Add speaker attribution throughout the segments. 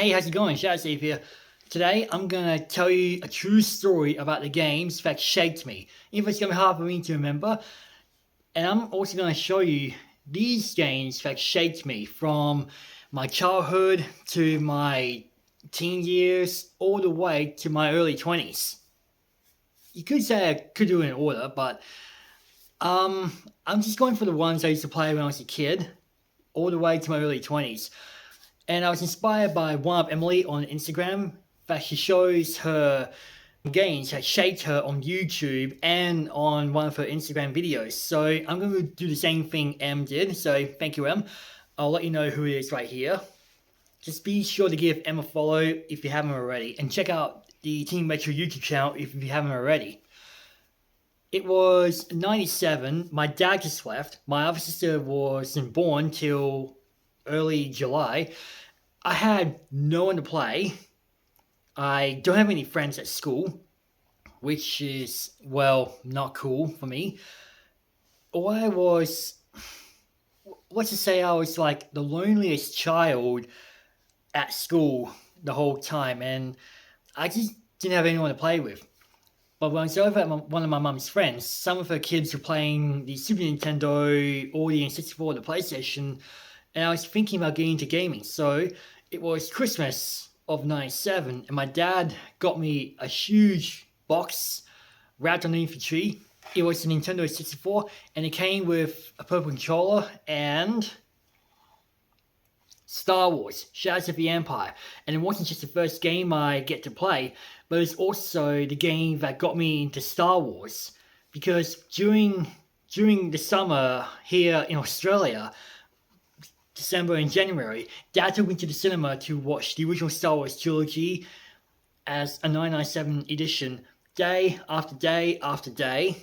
Speaker 1: Hey, how's it going? Steve here. Today, I'm gonna tell you a true story about the games that shaped me. Even if it's gonna be hard for me to remember. And I'm also gonna show you these games that shaped me from my childhood to my teen years, all the way to my early 20s. You could say I could do it in order, but I'm just going for the ones I used to play when I was a kid, all the way to my early 20s. And I was inspired by one of Emily on Instagram that she shows her games that shaped her on YouTube and on one of her Instagram videos. So I'm going to do the same thing Em did. So thank you, Em. I'll let you know who it is right here. Just be sure to give Em a follow if you haven't already. And check out the Team Metro YouTube channel if you haven't already. It was 97. My dad just left. My other sister wasn't born till early July. I had no one to play. I don't have any friends at school, which is, well, not cool for me. Or let's just say I was like the loneliest child at school the whole time, and I just didn't have anyone to play with. But when I was over at one of my mum's friends, some of her kids were playing the Super Nintendo or the N64 or the PlayStation, and I was thinking about getting into gaming. So it was Christmas of 97, and my dad got me a huge box wrapped underneath the tree. It was a Nintendo 64, and it came with a purple controller and Star Wars, Shadows of the Empire. And it wasn't just the first game I get to play, but it was also the game that got me into Star Wars. Because during the summer here in Australia, December and January, Dad took me to the cinema to watch the original Star Wars trilogy as a 997 edition, day after day after day.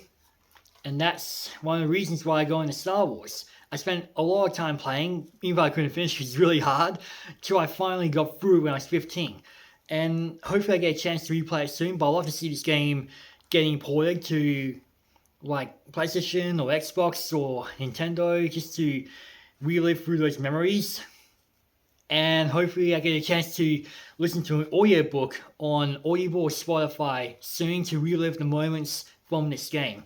Speaker 1: And that's one of the reasons why I go into Star Wars. I spent a lot of time playing, even though I couldn't finish, it was really hard, till I finally got through when I was 15. And hopefully I get a chance to replay it soon, but I'd love to see this game getting ported to like PlayStation or Xbox or Nintendo, just to relive through those memories. And hopefully I get a chance to listen to an audiobook on Audible or Spotify soon to relive the moments from this game.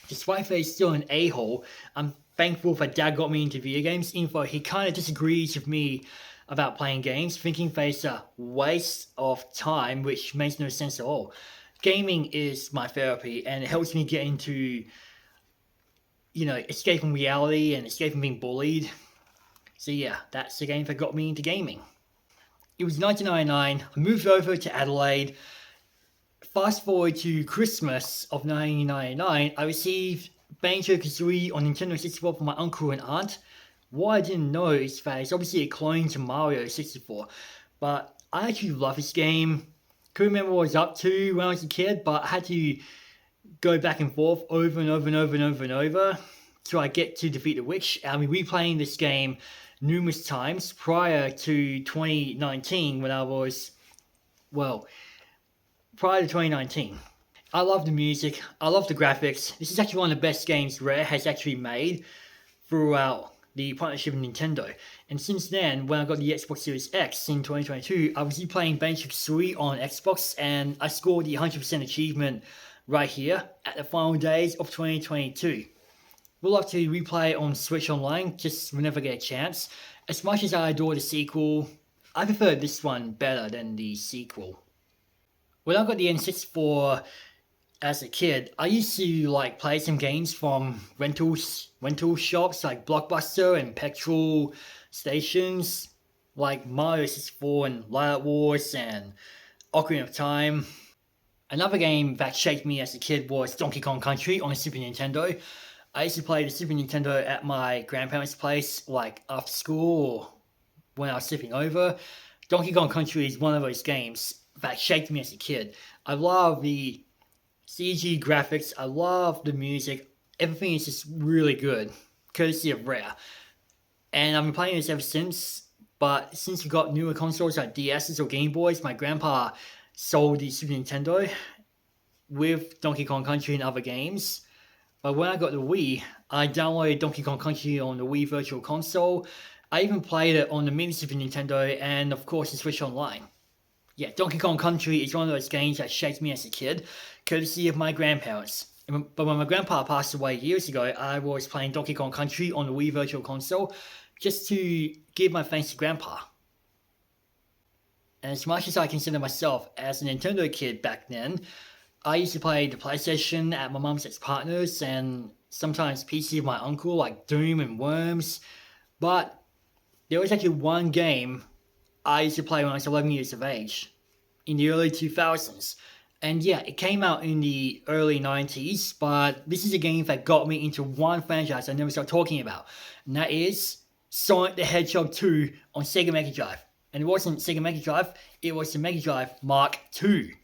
Speaker 1: Despite that he's still an a-hole, I'm thankful that Dad got me into video games, even though he kind of disagrees with me about playing games, thinking that it's a waste of time, which makes no sense at all. Gaming is my therapy, and it helps me get into, escaping reality and escaping being bullied. So yeah, that's the game that got me into gaming. It was 1999, I moved over to Adelaide. Fast forward to Christmas of 1999, I received Banjo-Kazooie on Nintendo 64 from my uncle and aunt. What I didn't know is that it's obviously a clone to Mario 64, but I actually love this game. Couldn't remember what I was up to when I was a kid, but I had to go back and forth over and over and over and over and over till I get to defeat the witch. I'll be replaying this game numerous times prior to 2019 when I was, prior to 2019. I love the music, I love the graphics. This is actually one of the best games Rare has actually made throughout the partnership with Nintendo. And since then, when I got the Xbox Series X in 2022, I was replaying Banjo-Kazooie on Xbox, and I scored the 100% achievement right here at the final days of 2022. We'll love to replay on Switch Online, just whenever I get a chance. As much as I adore the sequel, I prefer this one better than the sequel. When I got the N64 as a kid, I used to play some games from rental shops like Blockbuster and petrol stations, like Mario 64 and Light Wars and Ocarina of Time. Another game that shaped me as a kid was Donkey Kong Country on the Super Nintendo. I used to play the Super Nintendo at my grandparents' place, after school or when I was sleeping over. Donkey Kong Country is one of those games that shaped me as a kid. I love the CG graphics, I love the music, everything is just really good, courtesy of Rare. And I've been playing this ever since, but since we got newer consoles like DS's or Game Boys, my grandpa sold the Super Nintendo with Donkey Kong Country and other games. But when I got the Wii, I downloaded Donkey Kong Country on the Wii Virtual Console, I even played it on the mini Super Nintendo and of course the Switch Online. Yeah, Donkey Kong Country is one of those games that shaped me as a kid, courtesy of my grandparents. But when my grandpa passed away years ago, I was playing Donkey Kong Country on the Wii Virtual Console just to give my thanks to Grandpa. And as much as I consider myself as a Nintendo kid back then, I used to play the PlayStation at my mum's ex-partner's and sometimes PC of my uncle like Doom and Worms. But there was actually one game I used to play when I was 11 years of age, in the early 2000s. And yeah, it came out in the early 90s, but this is a game that got me into one franchise I never stopped talking about. And that is Sonic the Hedgehog 2 on Sega Mega Drive. And it wasn't Sega Mega Drive, it was the Mega Drive Mark II.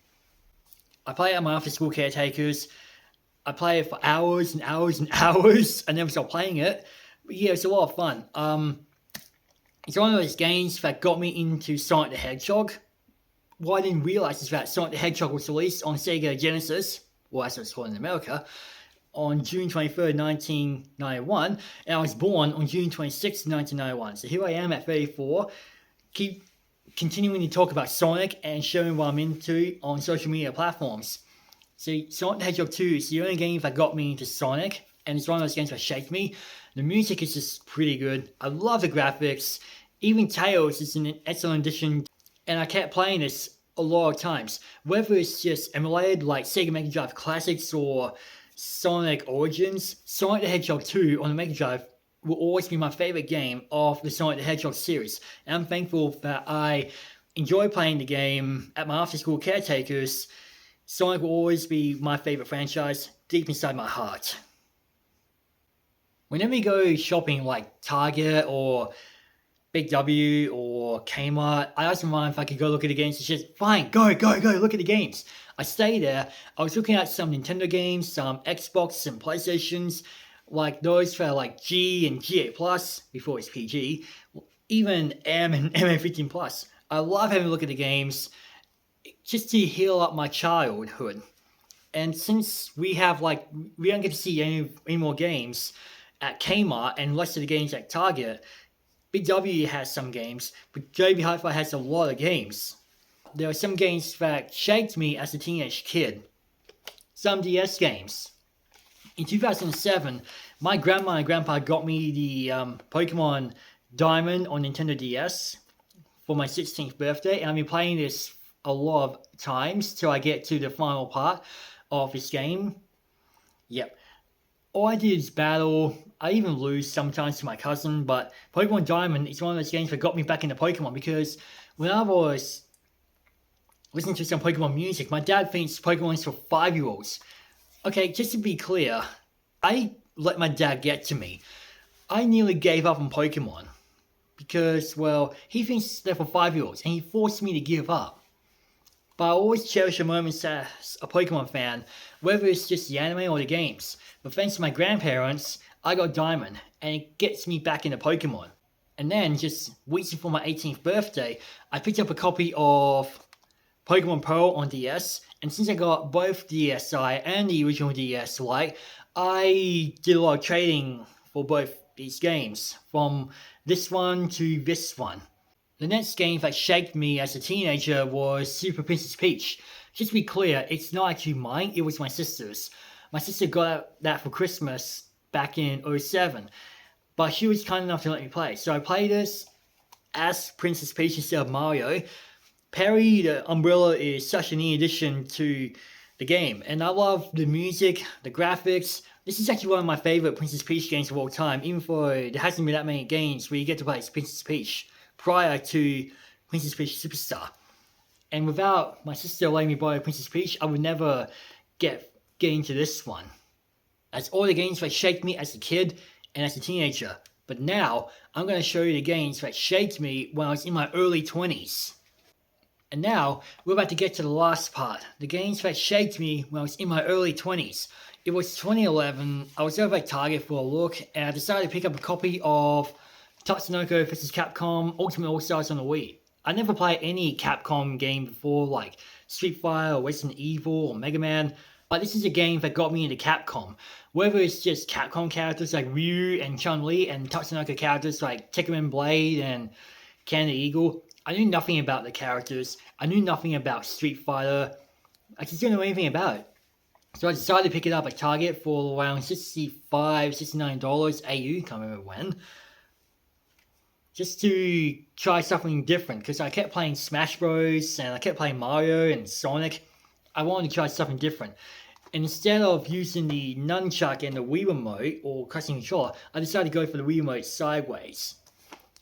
Speaker 1: I play it at my after school caretakers. I play it for hours and hours and hours. I never stopped playing it. But yeah, it's a lot of fun. It's one of those games that got me into Sonic the Hedgehog. What I didn't realize is that Sonic the Hedgehog was released on Sega Genesis, well, as it's called in America, on June 23rd, 1991, and I was born on June 26th, 1991. So here I am at 34, keep continuing to talk about Sonic and showing what I'm into on social media platforms. See, Sonic the Hedgehog 2 is the only game that got me into Sonic, and it's one of those games that shaped me. The music is just pretty good. I love the graphics. Even Tails is an excellent addition, and I kept playing this a lot of times. Whether it's just emulated like Sega Mega Drive Classics or Sonic Origins, Sonic the Hedgehog 2 on the Mega Drive will always be my favorite game of the Sonic the Hedgehog series. And I'm thankful that I enjoy playing the game at my after school caretakers. Sonic will always be my favorite franchise, deep inside my heart. Whenever you go shopping like Target or Big W or Kmart, I asked my mom if I could go look at the games. She said, fine, go, look at the games. I stayed there. I was looking at some Nintendo games, some Xbox and PlayStations, like those for like G and G8 Plus, before it's PG, even M and MA15 Plus. I love having a look at the games just to heal up my childhood. And since we don't get to see any more games at Kmart and less of the games at Target, Big W has some games, but JB Hi-Fi has a lot of games. There are some games that shaped me as a teenage kid. Some DS games. In 2007, my grandma and grandpa got me the Pokemon Diamond on Nintendo DS for my 16th birthday, and I've been playing this a lot of times till I get to the final part of this game. Yep. All I did is battle. I even lose sometimes to my cousin, but Pokemon Diamond is one of those games that got me back into Pokemon, because when I was listening to some Pokemon music, my dad thinks Pokemon is for 5-year-olds. Okay, just to be clear, I let my dad get to me. I nearly gave up on Pokemon because, well, he thinks they're for 5-year-olds and he forced me to give up. But I always cherish the moments as a Pokemon fan, whether it's just the anime or the games. But thanks to my grandparents, I got Diamond, and it gets me back into Pokemon. And then, just weeks before my 18th birthday, I picked up a copy of Pokemon Pearl on DS, and since I got both DSi and the original DS Lite, I did a lot of trading for both these games, from this one to this one. The next game that shaped me as a teenager was Super Princess Peach. Just to be clear, it's not actually mine, it was my sister's. My sister got that for Christmas back in 2007, but she was kind enough to let me play. So I played this as Princess Peach instead of Mario. Perry the Umbrella is such a neat addition to the game, and I love the music, the graphics. This is actually one of my favorite Princess Peach games of all time, even though there hasn't been that many games where you get to play as Princess Peach prior to Princess Peach Superstar. And without my sister letting me borrow Princess Peach, I would never get into this one. As all the games that shaped me as a kid and as a teenager. But now, I'm going to show you the games that shaped me when I was in my early 20s. And now, we're about to get to the last part. The games that shaped me when I was in my early 20s. It was 2011, I was over at Target for a look, and I decided to pick up a copy of Tatsunoko vs. Capcom Ultimate All-Stars on the Wii. I never played any Capcom game before, like Street Fighter or Resident Evil or Mega Man. But this is a game that got me into Capcom. Whether it's just Capcom characters like Ryu and Chun-Li and Tatsunoko characters like Tekkaman Blade and Canada Eagle, I knew nothing about the characters. I knew nothing about Street Fighter. I just didn't know anything about it. So I decided to pick it up at Target for around $65, $69 AU, can't remember when. Just to try something different, because I kept playing Smash Bros. And I kept playing Mario and Sonic. I wanted to try something different. And instead of using the nunchuck and the Wii remote, or pressing controller, I decided to go for the Wii remote sideways.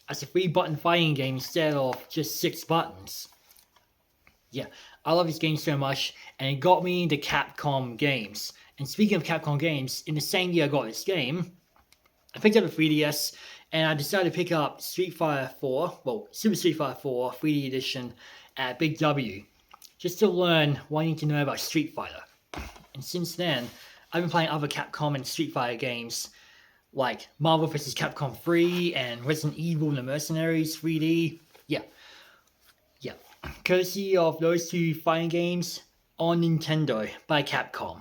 Speaker 1: As a 3-button fighting game instead of just 6 buttons. Yeah, I love this game so much, and it got me into Capcom games. And speaking of Capcom games, in the same year I got this game, I picked up a 3DS, and I decided to pick up Street Fighter 4, well, Super Street Fighter 4 3D Edition at Big W, just to learn what I need to know about Street Fighter. And since then, I've been playing other Capcom and Street Fighter games, like Marvel vs. Capcom 3 and Resident Evil and the Mercenaries 3D. Yeah. Courtesy of those 2 fighting games on Nintendo by Capcom.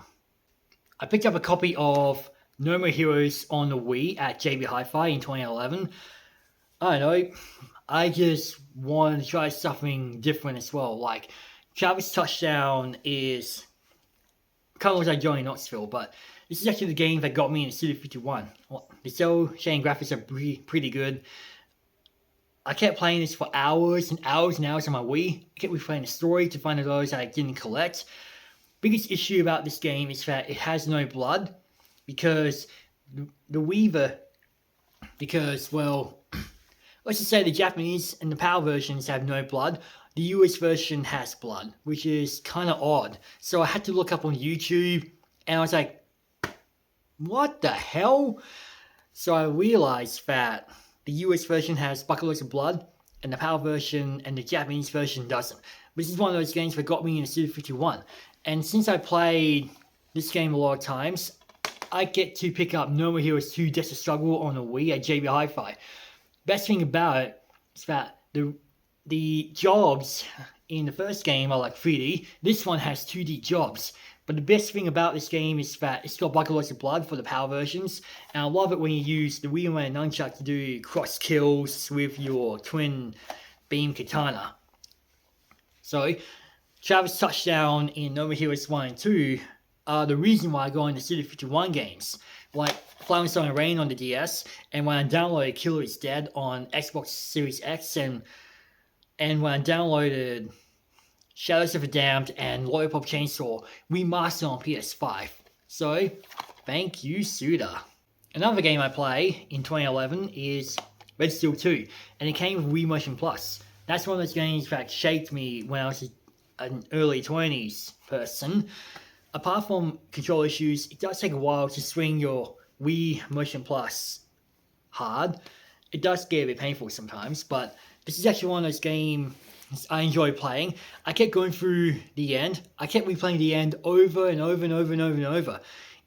Speaker 1: I picked up a copy of No More Heroes on the Wii at JB Hi-Fi in 2011. I don't know, I just wanted to try something different as well. Like, Travis Touchdown is kind of looks like Johnny Knoxville, but this is actually the game that got me into Studio 51. The cell shading graphics are pretty good. I kept playing this for hours and hours and hours on my Wii. I kept replaying the story to find those I didn't collect. Biggest issue about this game is that it has no blood, because well, let's just say the Japanese and the PAL versions have no blood. The US version has blood, which is kind of odd. So I had to look up on YouTube, and I was like, what the hell? So I realized that the US version has bucketloads of blood, and the PAL version and the Japanese version doesn't. This is one of those games that got me into Studio 51. And since I played this game a lot of times, I get to pick up No More Heroes 2 Desert Struggle on the Wii at JB Hi-Fi. Best thing about it is that the jobs in the first game are like 3D. This one has 2D jobs. But the best thing about this game is that it's got bucketloads of blood for the PAL versions. And I love it when you use the Wii Remote and Nunchuck to do cross kills with your twin beam katana. So, Travis Touchdown in No More Heroes 1 and 2 are the reason why I go into Studio 51 games. Like Flying Stone and Rain on the DS, and when I downloaded Killer is Dead on Xbox Series X, and when I downloaded Shadows of the Damned and Lollipop Chainsaw remastered on PS5. So, thank you, Suda. Another game I play in 2011 is Red Steel 2, and it came with Wii Motion Plus. That's one of those games that shaped me when I was an early 20s person. Apart from control issues, it does take a while to swing your Wii Motion Plus hard. It does get a bit painful sometimes, but this is actually one of those games I enjoy playing. I kept going through the end. I kept replaying the end over and over and over and over and over.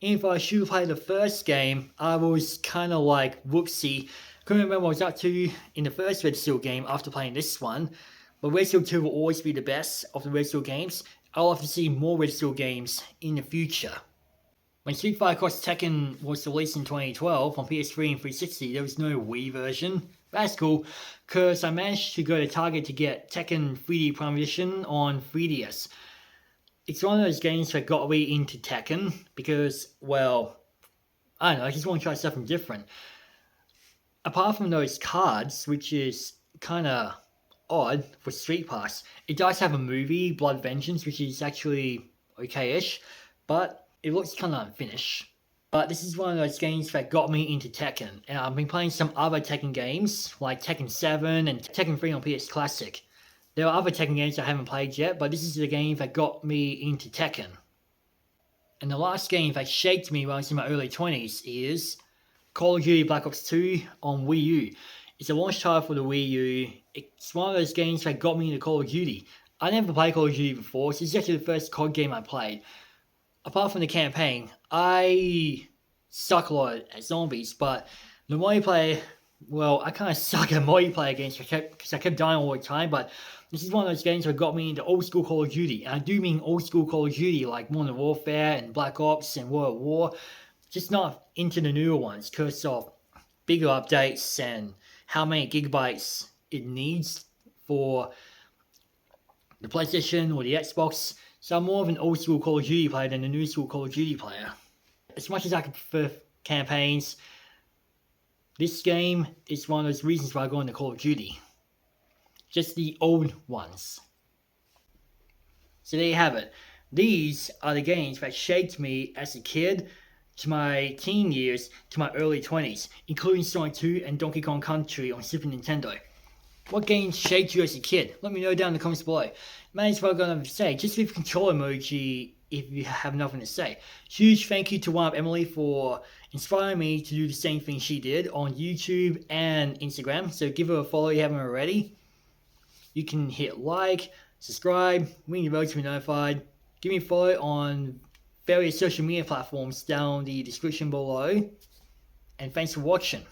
Speaker 1: And if I should have played the first game, I was kind of like, whoopsie. Couldn't remember what I was up to in the first Red Steel game after playing this one. But Red Steel 2 will always be the best of the Red Steel games. I'll have to see more Red Steel games in the future. When Street Fighter Cross Tekken was released in 2012 on PS3 and 360, there was no Wii version. That's cool, because I managed to go to Target to get Tekken 3D Prime Edition on 3DS. It's one of those games that got me into Tekken, because, well, I don't know, I just want to try something different. Apart from those cards, which is kind of odd for Street Pass, it does have a movie, Blood Vengeance, which is actually okay-ish, but it looks kind of unfinished. But this is one of those games that got me into Tekken, and I've been playing some other Tekken games, like Tekken 7 and Tekken 3 on PS Classic. There are other Tekken games I haven't played yet, but this is the game that got me into Tekken. And the last game that shaped me when I was in my early 20s is Call of Duty Black Ops 2 on Wii U. It's a launch title for the Wii U. It's one of those games that got me into Call of Duty. I never played Call of Duty before, so this is actually the first COD game I played. Apart from the campaign, I suck a lot at zombies, but the multiplayer well, I kind of suck at multiplayer games because I kept dying all the time, but this is one of those games that got me into old school Call of Duty. And I do mean old school Call of Duty like Modern Warfare and Black Ops and World at War. Just not into the newer ones because of bigger updates and how many gigabytes it needs for the PlayStation or the Xbox. So I'm more of an old school Call of Duty player than a new school Call of Duty player. As much as I prefer campaigns, this game is one of those reasons why I go into Call of Duty. Just the old ones. So there you have it. These are the games that shaped me as a kid to my teen years to my early 20s, including Sonic 2 and Donkey Kong Country on Super Nintendo. What games shaped you as a kid? Let me know down in the comments below. May as well going to say, just leave a control emoji if you have nothing to say. Huge thank you to one up Emily for inspiring me to do the same thing she did on YouTube and Instagram. So give her a follow if you haven't already. You can hit like, subscribe, ring your bell to be notified. Give me a follow on various social media platforms down in the description below. And thanks for watching.